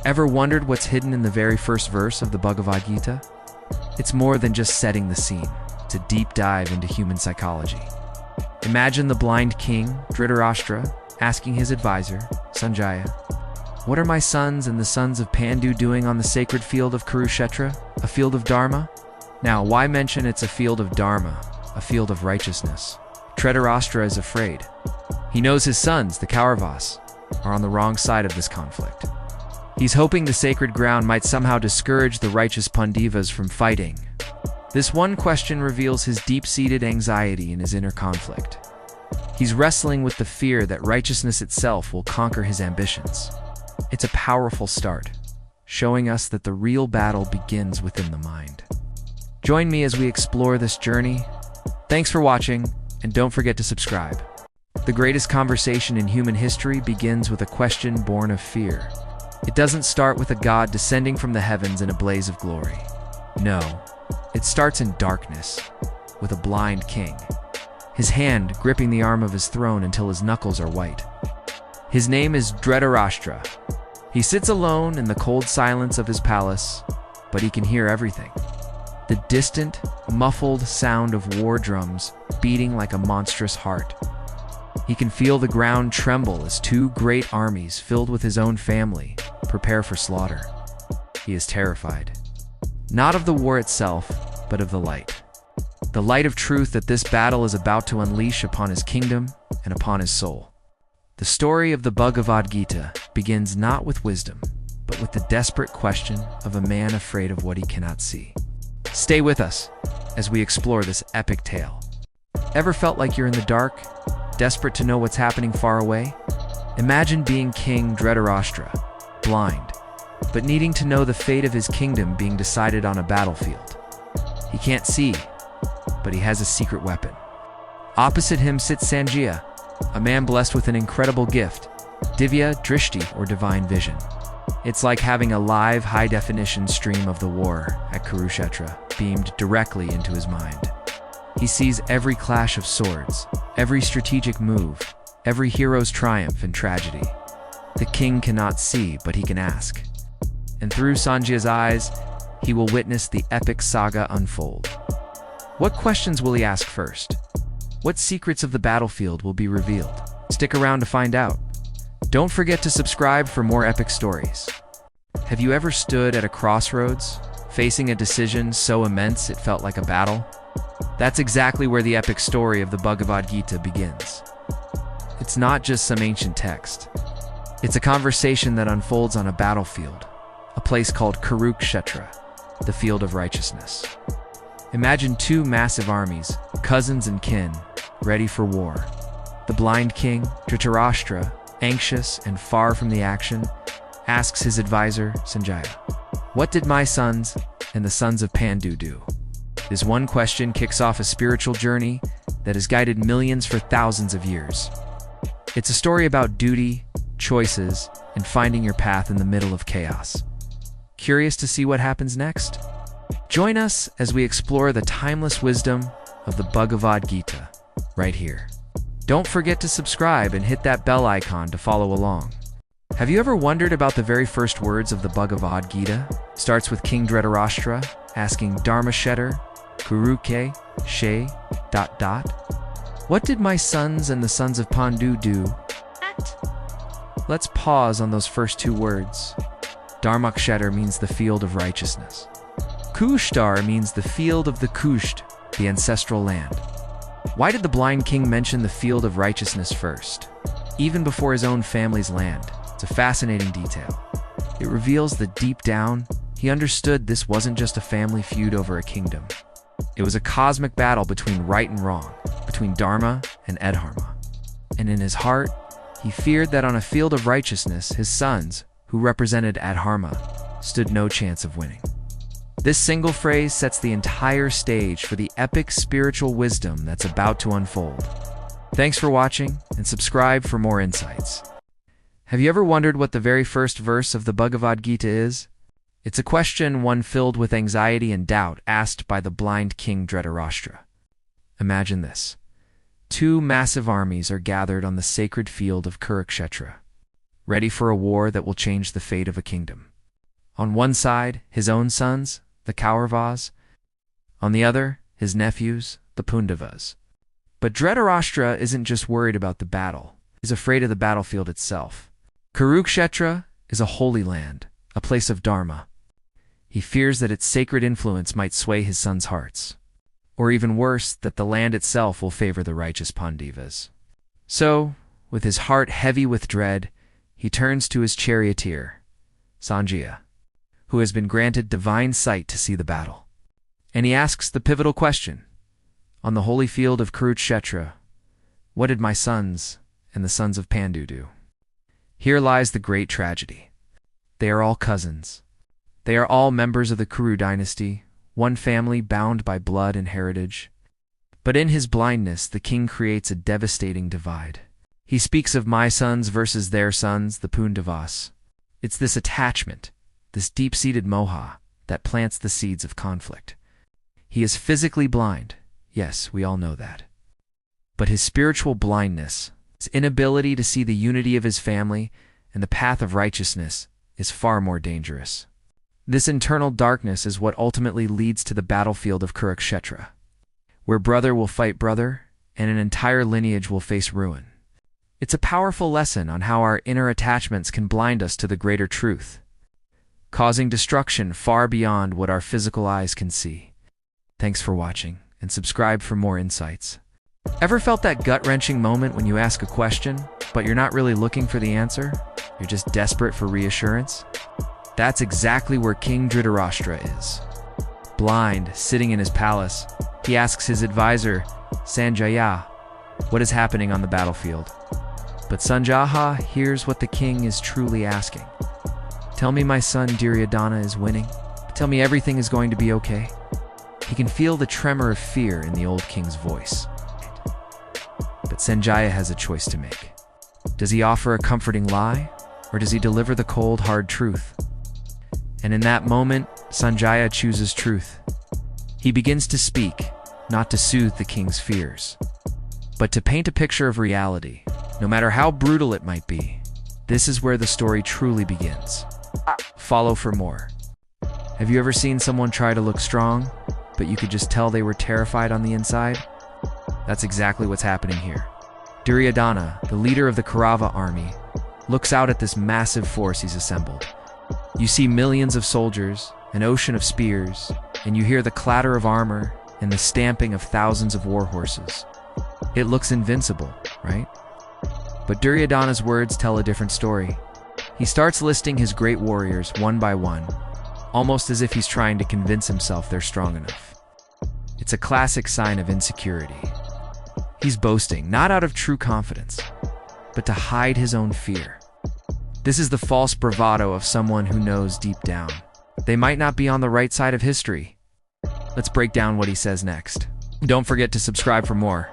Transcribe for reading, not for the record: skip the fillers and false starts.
Ever wondered what's hidden in the very first verse of the Bhagavad Gita? It's more than just setting the scene. It's a deep dive into human psychology. Imagine the blind king, Dhritarashtra, asking his advisor, Sanjaya, "What are my sons and the sons of Pandu doing on the sacred field of Kuru-kshetre, a field of Dharma?" Now, why mention it's a field of Dharma, a field of righteousness? Dhritarashtra is afraid. He knows his sons, the Kauravas, are on the wrong side of this conflict. He's hoping the sacred ground might somehow discourage the righteous Pandavas from fighting. This one question reveals his deep-seated anxiety in his inner conflict. He's wrestling with the fear that righteousness itself will conquer his ambitions. It's a powerful start, showing us that the real battle begins within the mind. Join me as we explore this journey. Thanks for watching, and don't forget to subscribe. The greatest conversation in human history begins with a question born of fear. It doesn't start with a god descending from the heavens in a blaze of glory. No, it starts in darkness, with a blind king, his hand gripping the arm of his throne until his knuckles are white. His name is Dhritarashtra. He sits alone in the cold silence of his palace, but he can hear everything. The distant, muffled sound of war drums beating like a monstrous heart. He can feel the ground tremble as two great armies filled with his own family prepare for slaughter. He is terrified, not of the war itself, but of the light. The light of truth that this battle is about to unleash upon his kingdom and upon his soul. The story of the Bhagavad Gita begins not with wisdom, but with the desperate question of a man afraid of what he cannot see. Stay with us as we explore this epic tale. Ever felt like you're in the dark, desperate to know what's happening far away? Imagine being King Dhritarashtra, blind, but needing to know the fate of his kingdom being decided on a battlefield. He can't see, but he has a secret weapon. Opposite him sits Sanjaya, a man blessed with an incredible gift, Divya Drishti, or divine vision. It's like having a live, high-definition stream of the war at Kuru-kshetre beamed directly into his mind. He sees every clash of swords, every strategic move, every hero's triumph and tragedy. The king cannot see, but he can ask. And through Sanjaya's eyes, he will witness the epic saga unfold. What questions will he ask first? What secrets of the battlefield will be revealed? Stick around to find out. Don't forget to subscribe for more epic stories. Have you ever stood at a crossroads, facing a decision so immense it felt like a battle? That's exactly where the epic story of the Bhagavad Gita begins. It's not just some ancient text. It's a conversation that unfolds on a battlefield, a place called Kuru-kshetre, the field of righteousness. Imagine two massive armies, cousins and kin, ready for war. The blind king, Dhritarashtra, anxious and far from the action, asks his advisor, Sanjaya, "What did my sons and the sons of Pandu do?" This one question kicks off a spiritual journey that has guided millions for thousands of years. It's a story about duty, choices, and finding your path in the middle of chaos. Curious to see what happens next? Join us as we explore the timeless wisdom of the Bhagavad Gita, right here. Don't forget to subscribe and hit that bell icon to follow along. Have you ever wondered about the very first words of the Bhagavad Gita? It starts with King Dhritarashtra asking Dharma-kshetre Kuru-kshetre ... What did my sons and the sons of Pandu do? Let's pause on those first two words. Dharma-kshetre means the field of righteousness. Kushtar means the field of the Kusht, the ancestral land. Why did the blind king mention the field of righteousness first, even before his own family's land? It's a fascinating detail. It reveals that deep down, he understood this wasn't just a family feud over a kingdom. It was a cosmic battle between right and wrong, between Dharma and Adharma. And in his heart, he feared that on a field of righteousness, his sons, who represented Adharma, stood no chance of winning. This single phrase sets the entire stage for the epic spiritual wisdom that's about to unfold. Thanks for watching, and subscribe for more insights. Have you ever wondered what the very first verse of the Bhagavad Gita is? It's a question one filled with anxiety and doubt asked by the blind king Dhritarashtra. Imagine this. Two massive armies are gathered on the sacred field of Kuru-kshetre, ready for a war that will change the fate of a kingdom. On one side, his own sons, the Kauravas. On the other, his nephews, the Pandavas. But Dhritarashtra isn't just worried about the battle. He's afraid of the battlefield itself. Kuru-kshetre is a holy land, a place of Dharma. He fears that its sacred influence might sway his sons' hearts. Or even worse, that the land itself will favor the righteous Pandavas. So, with his heart heavy with dread, he turns to his charioteer, Sanjaya, who has been granted divine sight to see the battle. And he asks the pivotal question: on the holy field of Kuru-kshetre, what did my sons and the sons of Pandu do? Here lies the great tragedy. They are all cousins. They are all members of the Kuru dynasty, one family bound by blood and heritage. But in his blindness, the king creates a devastating divide. He speaks of my sons versus their sons, the Pandavas. It's this attachment, this deep-seated moha, that plants the seeds of conflict. He is physically blind. Yes, we all know that. But his spiritual blindness, his inability to see the unity of his family and the path of righteousness, is far more dangerous. This internal darkness is what ultimately leads to the battlefield of Kuru-kshetre, where brother will fight brother and an entire lineage will face ruin. It's a powerful lesson on how our inner attachments can blind us to the greater truth, causing destruction far beyond what our physical eyes can see. Thanks for watching, and subscribe for more insights. Ever felt that gut-wrenching moment when you ask a question, but you're not really looking for the answer? You're just desperate for reassurance? That's exactly where King Dhritarashtra is. Blind, sitting in his palace, he asks his advisor, Sanjaya, what is happening on the battlefield. But Sanjaya hears what the king is truly asking. Tell me my son Duryodhana is winning. Tell me everything is going to be okay. He can feel the tremor of fear in the old king's voice. But Sanjaya has a choice to make. Does he offer a comforting lie, or does he deliver the cold, hard truth? And in that moment, Sanjaya chooses truth. He begins to speak, not to soothe the king's fears, but to paint a picture of reality, no matter how brutal it might be. This is where the story truly begins. Follow for more. Have you ever seen someone try to look strong, but you could just tell they were terrified on the inside? That's exactly what's happening here. Duryodhana, the leader of the Kaurava army, looks out at this massive force he's assembled. You see millions of soldiers, an ocean of spears, and you hear the clatter of armor and the stamping of thousands of war horses. It looks invincible, right? But Duryodhana's words tell a different story. He starts listing his great warriors one by one, almost as if he's trying to convince himself they're strong enough. It's a classic sign of insecurity. He's boasting, not out of true confidence, but to hide his own fear. This is the false bravado of someone who knows deep down they might not be on the right side of history. Let's break down what he says next. Don't forget to subscribe for more.